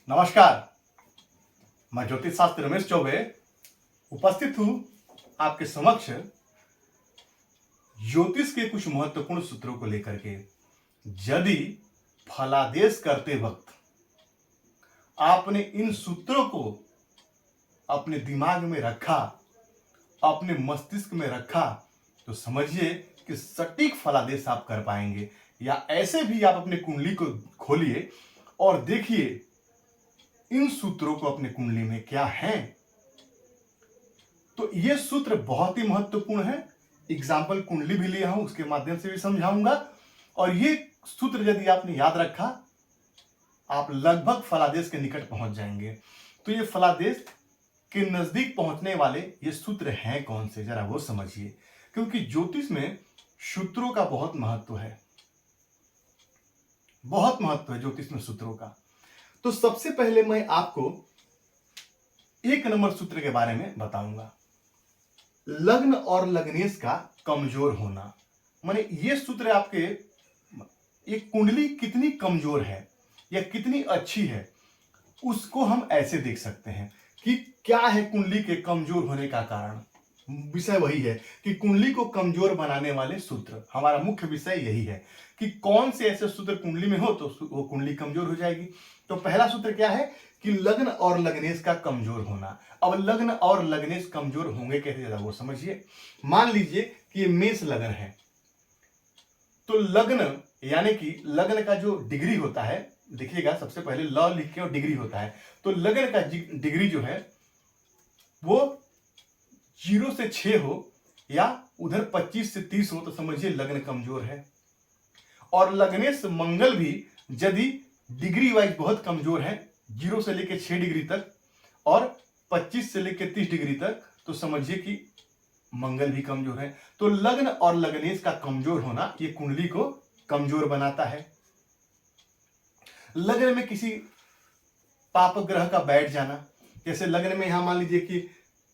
नमस्कार। मैं ज्योतिष शास्त्री रमेश चौबे उपस्थित हूं आपके समक्ष ज्योतिष के कुछ महत्वपूर्ण सूत्रों को लेकर के। यदि फलादेश करते वक्त आपने इन सूत्रों को अपने दिमाग में रखा, अपने मस्तिष्क में रखा, तो समझिए कि सटीक फलादेश आप कर पाएंगे। या ऐसे भी आप अपने कुंडली को खोलिए और देखिए इन सूत्रों को अपने कुंडली में क्या है। तो ये सूत्र बहुत ही महत्वपूर्ण है। एग्जाम्पल कुंडली भी लिया हूं, उसके माध्यम से भी समझाऊंगा। और ये सूत्र यदि आपने याद रखा, आप लगभग फलादेश के निकट पहुंच जाएंगे। तो ये फलादेश के नजदीक पहुंचने वाले ये सूत्र हैं कौन से, जरा वो समझिए। क्योंकि ज्योतिष में सूत्रों का बहुत महत्व है, बहुत महत्व है ज्योतिष में सूत्रों का। तो सबसे पहले मैं आपको 1 नंबर सूत्र के बारे में बताऊंगा, लग्न और लग्नेश का कमजोर होना। माने ये सूत्र आपके एक कुंडली कितनी कमजोर है या कितनी अच्छी है, उसको हम ऐसे देख सकते हैं कि क्या है कुंडली के कमजोर होने का कारण। विषय वही है कि कुंडली को कमजोर बनाने वाले सूत्र, हमारा मुख्य विषय यही है कि कौन से ऐसे सूत्र कुंडली में हो तो वो कुंडली कमजोर हो जाएगी। तो पहला सूत्र क्या है कि लग्न और लग्नेश का कमजोर होना। अब लग्न और लग्नेश कमजोर होंगे कैसे, जरा वो समझिए। मान लीजिए कि ये मेष लग्न है, तो लग्न यानी कि लग्न का जो डिग्री होता है, देखिएगा सबसे पहले ल लिख के और डिग्री होता है। तो लग्न का डिग्री जो है वो 0 से 6 हो या उधर 25 से 30 हो, तो समझिए लग्न कमजोर है। और लग्नेश मंगल भी यदि डिग्री वाइज बहुत कमजोर है, 0 से लेकर 6 डिग्री तक और 25 से लेकर 30 डिग्री तक, तो समझिए कि मंगल भी कमजोर है। तो लग्न और लग्नेश का कमजोर होना ये कुंडली को कमजोर बनाता है। लग्न में किसी पाप ग्रह का बैठ जाना, जैसे लग्न में यहां मान लीजिए कि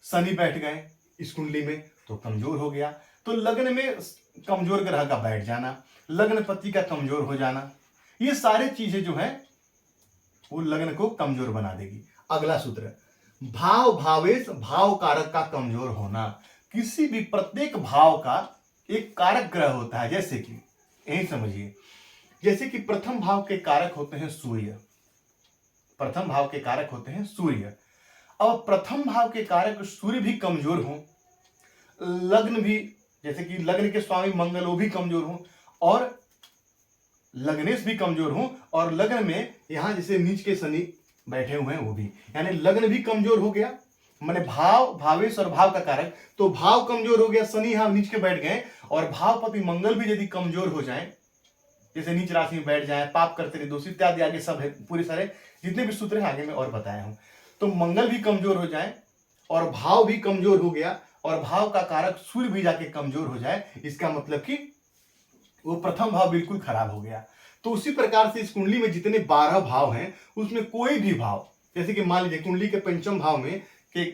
शनि बैठ गए इस कुंडली में, तो कमजोर हो गया। तो लग्न में कमजोर ग्रह का बैठ जाना, लग्नपति का कमजोर हो जाना, ये सारी चीजें जो है वो लग्न को कमजोर बना देगी। अगला सूत्र, भाव भावेश भाव कारक का कमजोर होना। किसी भी प्रत्येक भाव का एक कारक ग्रह होता है, जैसे कि यही समझिए, जैसे कि प्रथम भाव के कारक होते हैं सूर्य, प्रथम भाव के कारक होते हैं सूर्य। अब प्रथम भाव के कारक सूर्य भी कमजोर हो, लग्न भी, जैसे कि लग्न के स्वामी मंगल वो भी कमजोर हो और लग्नेश भी कमजोर हो, और लग्न में यहां जैसे नीच के शनि बैठे हुए हैं वो भी, यानी लग्न भी कमजोर हो गया। माने भाव भावेश और भाव का कारक, तो भाव कमजोर हो गया, शनि यहां नीच के बैठ गए, और भावपति मंगल भी यदि कमजोर हो जाए, जैसे नीच राशि में बैठ जाए, पाप करते रहे, दोषी इत्यादि आगे सब है, पूरे सारे जितने भी सूत्र हैं आगे में और बताया हूं। तो मंगल भी कमजोर हो जाए और भाव भी कमजोर हो गया और भाव का कारक सूर्य भी जाके कमजोर हो जाए, इसका मतलब कि वो प्रथम भाव बिल्कुल खराब हो गया। तो उसी प्रकार से इस कुंडली में जितने 12 भाव हैं, उसमें कोई भी भाव, जैसे कि मान लीजिए कुंडली के पंचम भाव में के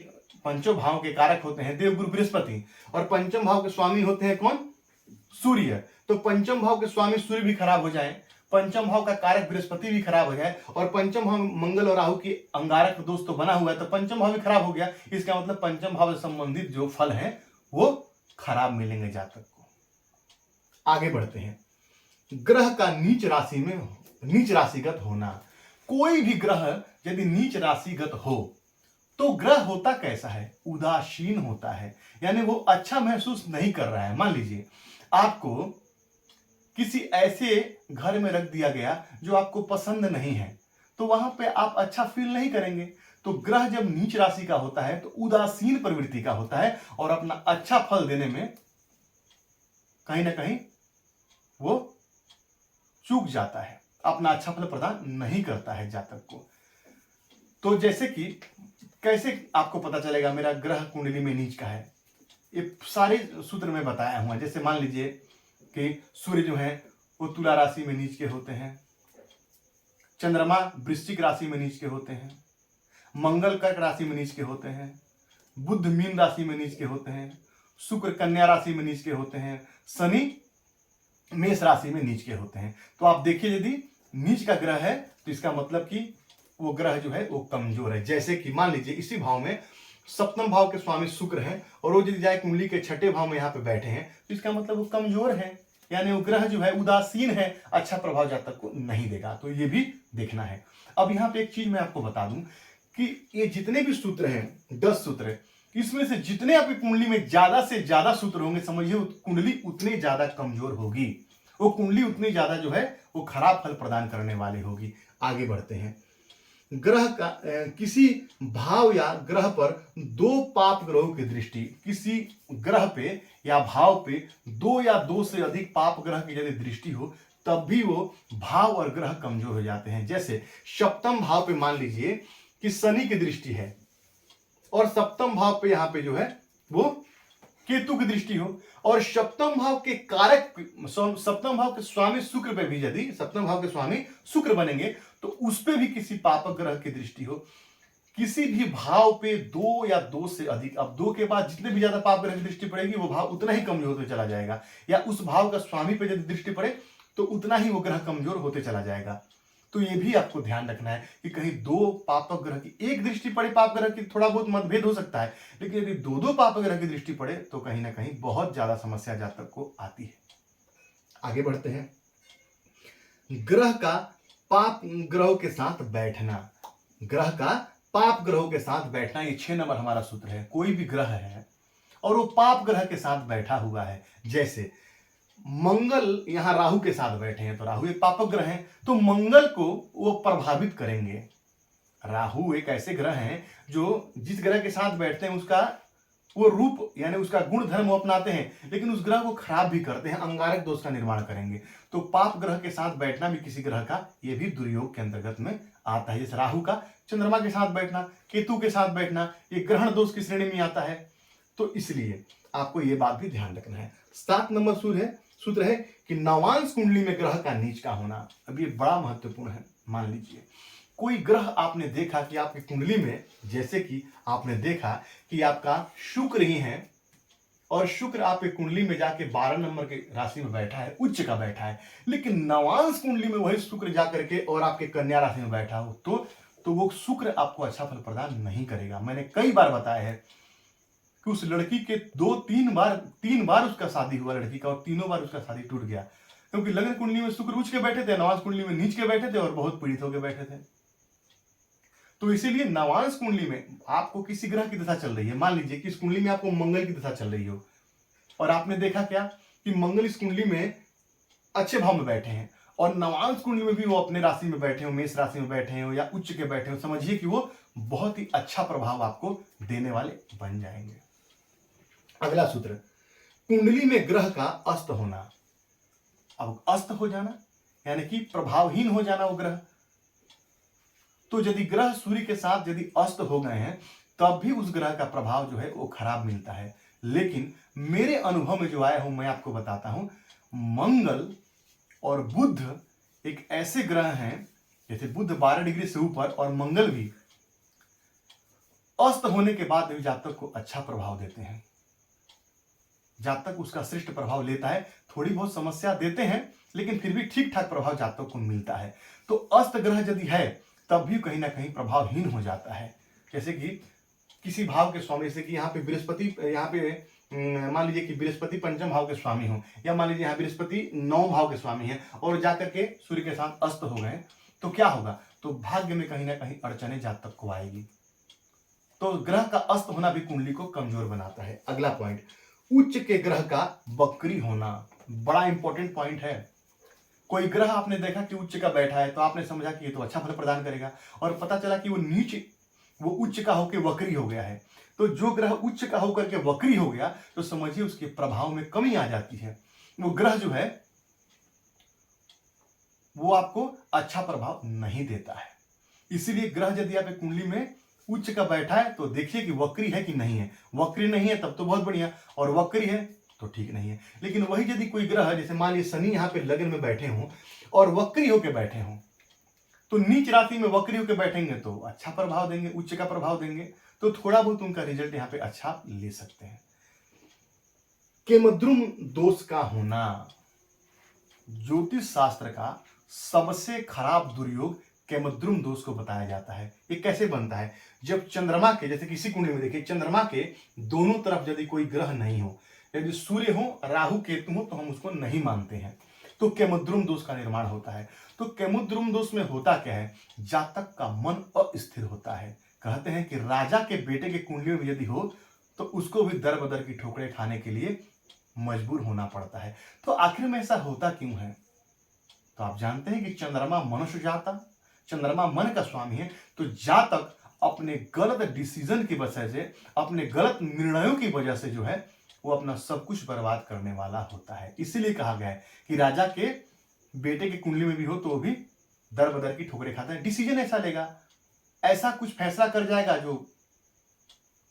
पंचों भाव के कारक होते हैं देवगुरु बृहस्पति, और पंचम भाव के स्वामी होते हैं कौन, सूर्य। तो पंचम भाव के स्वामी सूर्य भी खराब हो जाए, पंचम भाव का कारक बृहस्पति भी खराब हो जाए, और पंचम भाव मंगल और राहु की अंगारक दोष तो बना हुआ है, तो पंचम भाव भी खराब हो गया। इसका मतलब पंचम भाव से संबंधित जो फल है वो खराब मिलेंगे जातक को। आगे बढ़ते हैं, ग्रह का नीच राशि में नीच राशिगत होना। कोई भी ग्रह यदि नीच राशिगत हो तो ग्रह होता कैसा है, उदासीन होता है, यानी वो अच्छा महसूस नहीं कर रहा है। मान लीजिए आपको किसी ऐसे घर में रख दिया गया जो आपको पसंद नहीं है, तो वहां पे आप अच्छा फील नहीं करेंगे। तो ग्रह जब नीच राशि का होता है तो उदासीन प्रवृत्ति का होता है और अपना अच्छा फल देने में कहीं ना कहीं वो चूक जाता है, अपना अच्छा फल प्रदान नहीं करता है जातक को। तो जैसे कि कैसे आपको पता चलेगा मेरा ग्रह कुंडली में नीच का है, ये सारे सूत्र में बताया हुआ। जैसे मान लीजिए कि सूर्य जो है वो तुला राशि में नीच के होते हैं, चंद्रमा वृश्चिक राशि में नीच के होते हैं, मंगल कर्क राशि में नीच के होते हैं, बुध मीन राशि में नीच के होते हैं, शुक्र कन्या राशि में नीच के होते हैं, शनि मेष राशि में नीच के होते हैं। तो आप देखिए यदि नीच का ग्रह है तो इसका मतलब कि वो ग्रह जो है वो कमजोर है। जैसे कि मान लीजिए इसी भाव में सप्तम भाव के स्वामी शुक्र हैं और वो यदि जाए कुंडली के छठे भाव में यहाँ पे बैठे हैं तो इसका मतलब वो कमजोर है, यानी वो ग्रह जो है उदासीन है, अच्छा प्रभाव जातक को नहीं देगा। तो ये भी देखना है। अब यहाँ पे एक चीज मैं आपको बता दूं कि ये जितने भी सूत्र हैं 10 सूत्र, इसमें से जितने आपकी कुंडली में ज्यादा से ज्यादा सूत्र होंगे, समझिए कुंडली उतनी ज्यादा कमजोर होगी, वो कुंडली उतनी ज्यादा जो है वो खराब फल प्रदान करने वाली होगी। आगे बढ़ते हैं। ग्रह का किसी भाव या ग्रह पर दो पाप ग्रहों की दृष्टि, किसी ग्रह पे या भाव पे दो या दो से अधिक पाप ग्रह की यदि दृष्टि हो तब भी वो भाव और ग्रह कमजोर हो जाते हैं। जैसे सप्तम भाव पे मान लीजिए कि शनि की दृष्टि है और सप्तम भाव पे यहां पे जो है वो केतु की दृष्टि हो, और सप्तम भाव के कारक सप्तम भाव के स्वामी शुक्र पे भी यदि सप्तम भाव के स्वामी शुक्र बनेंगे तो उस पे भी किसी पापक ग्रह की दृष्टि हो, किसी भी भाव पे दो या दो से अधिक, अब दो के बाद जितने भी ज्यादा पाप ग्रह की दृष्टि पड़ेगी वो भाव उतना ही कमजोर होते चला जाएगा, या उस भाव का स्वामी पे यदि दृष्टि पड़े तो उतना ही वो ग्रह कमजोर होते चला जाएगा। तो ये भी आपको ध्यान रखना है कि कहीं दो पापक ग्रह की एक दृष्टि पड़े, पाप ग्रह की थोड़ा बहुत मतभेद हो सकता है, लेकिन यदि दो दो पाप ग्रह की दृष्टि पड़े तो कहीं ना कहीं बहुत ज्यादा समस्या जातक को आती है। आगे बढ़ते हैं। ग्रह का पाप ग्रहों के साथ बैठना, ग्रह का पाप ग्रहों के साथ बैठना, ये 6 नंबर हमारा सूत्र है। कोई भी ग्रह है और वो पाप ग्रह के साथ बैठा हुआ है, जैसे मंगल यहां राहु के साथ बैठे हैं तो राहु एक पापक ग्रह है, तो मंगल को वो प्रभावित करेंगे। राहु एक ऐसे ग्रह हैं जो जिस ग्रह के साथ बैठते हैं उसका वो रूप यानी उसका गुण धर्म वो अपनाते हैं, लेकिन उस ग्रह को खराब भी करते हैं, अंगारक दोष का निर्माण करेंगे। तो पाप ग्रह के साथ बैठना भी किसी ग्रह का ये भी दुर्योग के अंतर्गत में आता है। जैसे राहु का चंद्रमा के साथ बैठना, केतु के साथ बैठना, ये ग्रहण दोष की श्रेणी में आता है। तो इसलिए आपको ये बात भी ध्यान रखना है। 7 नंबर सूत्र है कि नवांश कुंडली में ग्रह का नीच का होना। अब ये बड़ा महत्वपूर्ण है। मान लीजिए कोई ग्रह आपने देखा कि आपकी कुंडली में, जैसे कि आपने देखा कि आपका शुक्र ही है और शुक्र आपकी कुंडली में जाके 12 नंबर के राशि में बैठा है, उच्च का बैठा है, लेकिन नवांश कुंडली में वही शुक्र जाकर के और आपके कन्या राशि में बैठा हो तो वो शुक्र आपको अच्छा फल प्रदान नहीं करेगा। मैंने कई बार बताया है कि उस लड़की के 3 बार उसका शादी हुआ लड़की का, और तीनों बार उसका शादी टूट गया, क्योंकि लग्न कुंडली में शुक्र उच्च के बैठे थे, नवांश कुंडली में नीच के बैठे थे और बहुत पीड़ित होकर बैठे थे। तो इसीलिए नवांश कुंडली में आपको किसी ग्रह की दशा चल रही है, मान लीजिए कि इस कुंडली में आपको मंगल की दशा चल रही हो और आपने देखा क्या कि मंगल इस कुंडली में अच्छे भाव में बैठे हैं और नवांश कुंडली में भी वो अपने राशि में बैठे हो, मेष राशि में बैठे हो या उच्च के बैठे हो, समझिए कि वो बहुत ही अच्छा प्रभाव आपको देने वाले बन जाएंगे। अगला सूत्र, कुंडली में ग्रह का अस्त होना। अब अस्त हो जाना यानी कि प्रभावहीन हो जाना वो ग्रह, तो यदि ग्रह सूर्य के साथ यदि अस्त हो गए हैं तब भी उस ग्रह का प्रभाव जो है वो खराब मिलता है। लेकिन मेरे अनुभव में जो आया हूं मैं आपको बताता हूं, मंगल और बुध एक ऐसे ग्रह हैं, जैसे बुध 12 डिग्री से ऊपर और मंगल भी अस्त होने के बाद भी जातक को अच्छा प्रभाव देते हैं। जातक उसका श्रेष्ठ प्रभाव लेता है, थोड़ी बहुत समस्या देते हैं लेकिन फिर भी ठीक ठाक प्रभाव जातक को मिलता है। तो अस्त ग्रह यदि है तब भी कहीं ना कहीं प्रभावहीन हो जाता है। जैसे कि किसी भाव के स्वामी, जैसे कि यहाँ पे बृहस्पति, यहाँ पे मान लीजिए कि बृहस्पति पंचम भाव के स्वामी हो, या मान लीजिए यहाँ बृहस्पति 9 भाव के स्वामी है और जाकर के सूर्य के साथ अस्त हो गए, तो क्या होगा, तो भाग्य में कहीं ना कहीं अड़चने जातक को आएगी। तो ग्रह का अस्त होना भी कुंडली को कमजोर बनाता है। अगला पॉइंट, उच्च के ग्रह का वक्री होना, बड़ा इंपॉर्टेंट पॉइंट है। कोई ग्रह आपने देखा कि उच्च का बैठा है तो आपने समझा कि ये तो अच्छा फल प्रदान करेगा, और पता चला कि वो उच्च का होकर वक्री हो गया है। तो जो ग्रह उच्च का होकर के वक्री हो गया तो समझिए उसके प्रभाव में कमी आ जाती है। वो ग्रह जो है वो आपको अच्छा प्रभाव नहीं देता है। इसीलिए ग्रह यदि आपकी कुंडली में उच्च का बैठा है तो देखिए कि वक्री है कि नहीं है। वक्री नहीं है तब तो बहुत बढ़िया, और वक्री है तो ठीक नहीं है। लेकिन वही यदि कोई ग्रह, जैसे मान लीजिए शनि यहाँ पे लग्न में बैठे हों और वक्री होकर बैठे हों, तो नीच राशि में वक्री होकर बैठेंगे तो अच्छा प्रभाव देंगे, उच्च का प्रभाव देंगे, तो थोड़ा बहुत उनका रिजल्ट यहाँ पे अच्छा ले सकते हैं। केमद्रुम दोष का होना, ज्योतिष शास्त्र का सबसे खराब दुर्योग केमद्रुम दोष को बताया जाता है। ये कैसे बनता है? जब चंद्रमा के, जैसे किसी कुंडली में देखिए चंद्रमा के दोनों तरफ यदि कोई ग्रह नहीं हो, यदि सूर्य हो, राहु केतु हो, तो हम उसको नहीं मानते हैं, तो केमद्रुम दोष का निर्माण होता है। तो केमद्रुम दोष में होता क्या है? जातक का मन अस्थिर होता है। कहते हैं कि राजा के बेटे के कुंडली में यदि हो तो उसको भी दर बदर की ठोकरें खाने के लिए मजबूर होना पड़ता है। तो आखिर में ऐसा होता क्यों है? तो आप जानते हैं कि चंद्रमा मनुष्य जाता, चंद्रमा मन का स्वामी है। तो जातक अपने गलत डिसीजन की वजह से, अपने गलत निर्णयों की वजह से जो है वो अपना सब कुछ बर्बाद करने वाला होता है। इसीलिए कहा गया है कि राजा के बेटे की कुंडली में भी हो तो वो भी दर बदर की ठोकरें खाता है। डिसीजन ऐसा लेगा, ऐसा कुछ फैसला कर जाएगा जो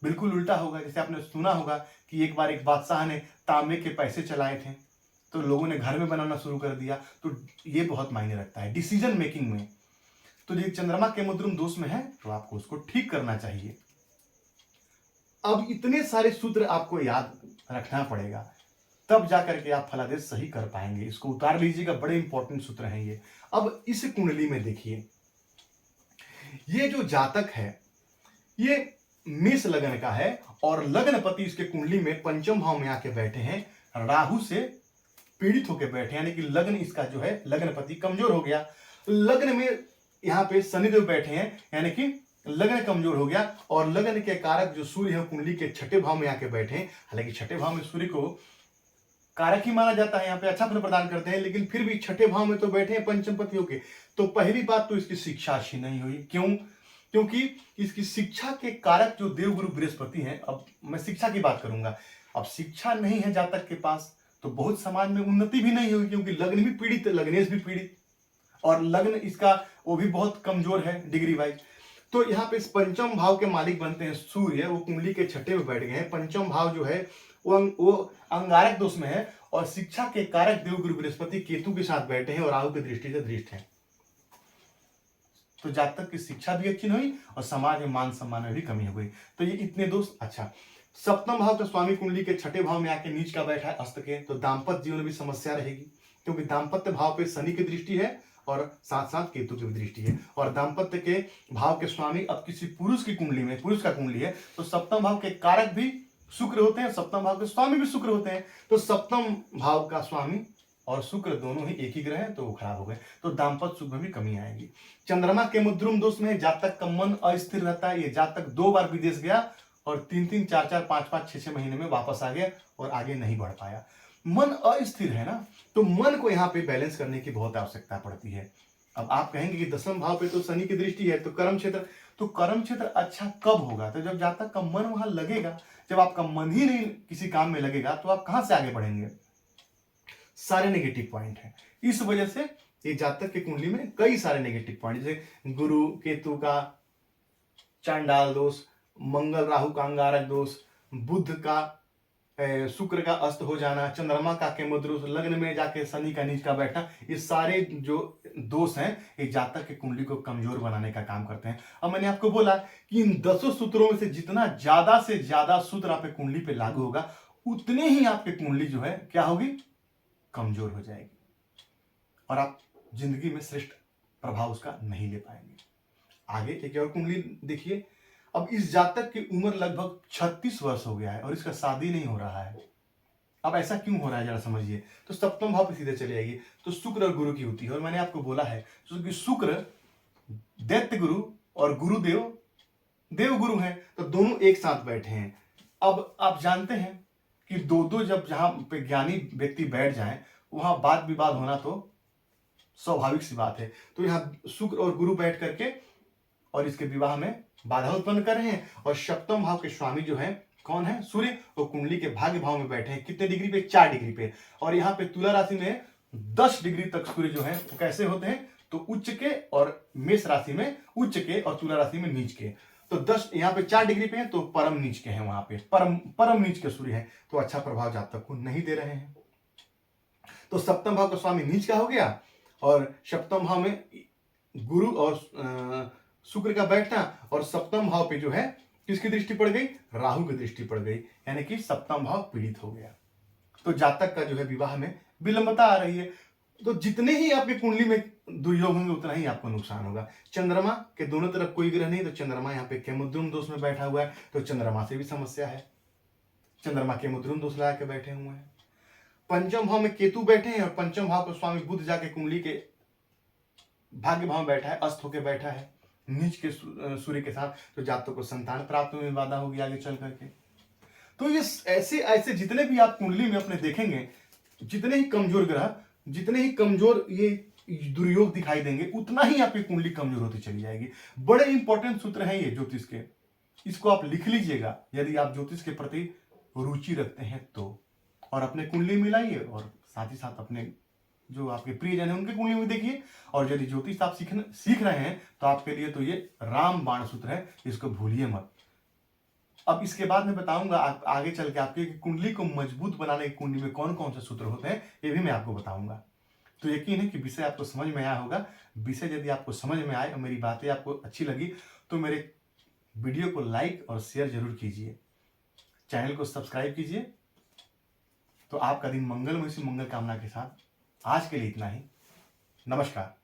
बिल्कुल उल्टा होगा। जैसे आपने सुना होगा कि एक बार एक बादशाह ने तांबे के पैसे चलाए थे तो लोगों ने घर में बनाना शुरू कर दिया। तो ये बहुत मायने रखता है डिसीजन मेकिंग में। तो ये चंद्रमा केमद्रुम दोष में है तो आपको उसको ठीक करना चाहिए। अब इतने सारे सूत्र आपको याद रखना पड़ेगा, तब जाकर के आप फलादेश सही कर पाएंगे। इसको उतार लीजिएगा, बड़े इंपॉर्टेंट सूत्र हैं ये। अब इस कुंडली में देखिए, ये जो जातक है ये मेष लग्न का है और लग्नपति इसके कुंडली में पंचम भाव में आके बैठे हैं, राहु से पीड़ित होकर बैठे, यानी कि लग्न इसका जो है लग्नपति कमजोर हो गया। लग्न में यहाँ पे शनिदेव बैठे हैं, यानी कि लग्न कमजोर हो गया। और लग्न के कारक जो सूर्य है कुंडली के छठे भाव में आके बैठे हैं। हालांकि छठे भाव में सूर्य को कारक ही माना जाता है, यहाँ पे अच्छा फल प्रदान करते हैं, लेकिन फिर भी छठे भाव में तो बैठे हैं पंचमपति होके। तो पहली बात तो इसकी शिक्षा अच्छी नहीं हुई। क्यों? क्योंकि इसकी शिक्षा के कारक जो देवगुरु बृहस्पति हैं, अब मैं शिक्षा की बात करूंगा। अब शिक्षा नहीं है जातक के पास तो बहुत समाज में उन्नति भी नहीं होगी, क्योंकि लग्न भी पीड़ित, लग्नेश भी पीड़ित और लग्न इसका वो भी बहुत कमजोर है डिग्री वाइज। तो यहाँ पे इस पंचम भाव के मालिक बनते हैं सूर्य, वो कुंडली के छठे में बैठ गए हैं। पंचम भाव जो है वो अंगारक दोष में है और शिक्षा के कारक देवगुरु बृहस्पति केतु के साथ बैठे हैं और राहु की दृष्टि से दृष्ट है। तो जातक की शिक्षा भी अच्छी नहीं हुई और समाज में मान सम्मान में भी कमी हो गई। तो ये इतने दोष। अच्छा, सप्तम भाव का स्वामी कुंडली के छठे भाव में आके नीच का बैठा है अस्त के, तो दाम्पत्य जीवन में भी समस्या रहेगी, क्योंकि दाम्पत्य भाव पे शनि की दृष्टि है और साथ साथ केतु की दृष्टि है। और दाम्पत्य के भाव के स्वामी अब किसी पुरुष की कुंडली में, पुरुष का कुंडली है, तो सप्तम भाव के कारक भी शुक्र होते हैं, सप्तम भाव के स्वामी भी शुक्र होते हैं। तो सप्तम भाव का स्वामी और शुक्र दोनों ही एक ही ग्रह है, तो वो खराब हो गए, तो दाम्पत्य सुख में भी कमी आएगी। चंद्रमा केमद्रुम दोष में जातक का मन अस्थिर रहता है। ये जातक 2 बार विदेश गया और 3-3, 4-4, 5-5, 6-6 महीने में वापस आ गया और आगे नहीं बढ़ पाया। मन अस्थिर है ना, तो मन को यहाँ पे बैलेंस करने की बहुत आवश्यकता पड़ती है। अब आप कहेंगे कि दसम भाव पे तो शनि की दृष्टि है, तो कर्म क्षेत्र, तो कर्म क्षेत्र अच्छा कब होगा? तो जब जातक का मन वहां लगेगा। जब आपका मन ही नहीं किसी काम में लगेगा तो आप कहां से आगे बढ़ेंगे? सारे नेगेटिव पॉइंट हैं। इस वजह से ये जातक की कुंडली में कई सारे नेगेटिव पॉइंट, जैसे गुरु केतु का चांडाल दोष, मंगल राहु का अंगारक दोष, बुध का शुक्र का अस्त हो जाना, चंद्रमा का केमद्रुम, लग्न में जाके शनि का नीच का बैठना, ये सारे जो दोष हैं ये जातक की कुंडली को कमजोर बनाने का काम करते हैं। अब मैंने आपको बोला कि इन 10 सूत्रों में से जितना ज्यादा से ज्यादा सूत्र आपके कुंडली पे लागू होगा उतने ही आपकी कुंडली जो है क्या होगी? कमजोर हो जाएगी और आप जिंदगी में श्रेष्ठ प्रभाव उसका नहीं ले पाएंगे। आगे एक और कुंडली देखिए। अब इस जातक की उम्र लगभग 36 वर्ष हो गया है और इसका शादी नहीं हो रहा है। अब ऐसा क्यों हो रहा है जरा समझिए। तो सप्तम भाव पे सीधे चले आइए, तो शुक्र और गुरु की होती है। और मैंने आपको बोला है क्योंकि शुक्र दैत्य गुरु और गुरुदेव देवगुरु हैं, तो दोनों एक साथ बैठे हैं। अब आप जानते हैं कि दो जब जहां पे ज्ञानी व्यक्ति बैठ जाएं वहां वाद विवाद होना तो स्वाभाविक सी बात है। तो यहाँ शुक्र और गुरु बैठ करके और इसके विवाह में बाधा उत्पन्न कर रहे हैं। और सप्तम भाव के स्वामी जो है कौन है? सूर्य। वो कुंडली के भाग्य भाव में बैठे हैं। कितने डिग्री पे? 4 डिग्री पे। और यहाँ पे तुला राशि में 10 डिग्री तक सूर्य जो है वो कैसे होते हैं? तो उच्च के, और मेष राशि में उच्च के और तुला राशि में नीच के। तो 10 यहाँ पे 4 डिग्री पे है तो परम नीच के हैं, वहां पे परम नीच के सूर्य है, तो अच्छा प्रभाव जातक को नहीं दे रहे हैं। तो सप्तम भाव का स्वामी नीच का हो गया और सप्तम भाव में गुरु और शुक्र का बैठना, और सप्तम भाव पे जो है किसकी दृष्टि पड़ गई? राहु की दृष्टि पड़ गई, यानी कि सप्तम भाव पीड़ित हो गया। तो जातक का जो है विवाह में विलंबता आ रही है। तो जितने ही आपकी कुंडली में दुर्योग होंगे उतना ही आपको नुकसान होगा। चंद्रमा के दोनों तरफ कोई ग्रह नहीं, तो चंद्रमा यहाँ पे केमुद्रुम दोष में बैठा हुआ है, तो चंद्रमा से भी समस्या है। चंद्रमा केमुद्रुम दोष लगा के बैठे हुए हैं। पंचम भाव में केतु बैठे हैं और पंचम भाव को स्वामी बुध जाके कुंडली के भाग्य भाव में बैठा है, अस्त होके बैठा है नीच के सूर्य के साथ, तो जातकों को संतान प्राप्त में बाधा होगी आगे चल करके। तो ये ऐसे ऐसे जितने भी आप कुंडली में अपने देखेंगे, जितने ही कमजोर ग्रह, जितने ही कमजोर ये दुर्योग दिखाई देंगे, उतना ही आपकी कुंडली कमजोर होती चली जाएगी। बड़े इंपॉर्टेंट सूत्र हैं ये ज्योतिष के, इसको आप लिख लीजिएगा यदि आप ज्योतिष के प्रति रुचि रखते हैं तो। और अपने कुंडली मिलाइए और साथ ही साथ अपने जो आपके प्रियजन है उनके कुंडली में देखिए। और यदि ज्योतिष आप सीख रहे हैं तो आपके लिए तो ये राम बाण सूत्र है, इसको भूलिए मत। अब इसके बाद मैं बताऊंगा आगे चल के आपकी कुंडली को मजबूत बनाने की कुंडली में कौन कौन से सूत्र होते हैं, ये भी मैं आपको बताऊंगा। तो यकीन है कि विषय आपको समझ में आया होगा। विषय यदि आपको समझ में आए और मेरी बातें आपको अच्छी लगी तो मेरे वीडियो को लाइक और शेयर जरूर कीजिए, चैनल को सब्सक्राइब कीजिए। तो आपका दिन मंगलमय से मंगल कामना के साथ आज के लिए इतना ही। नमस्कार।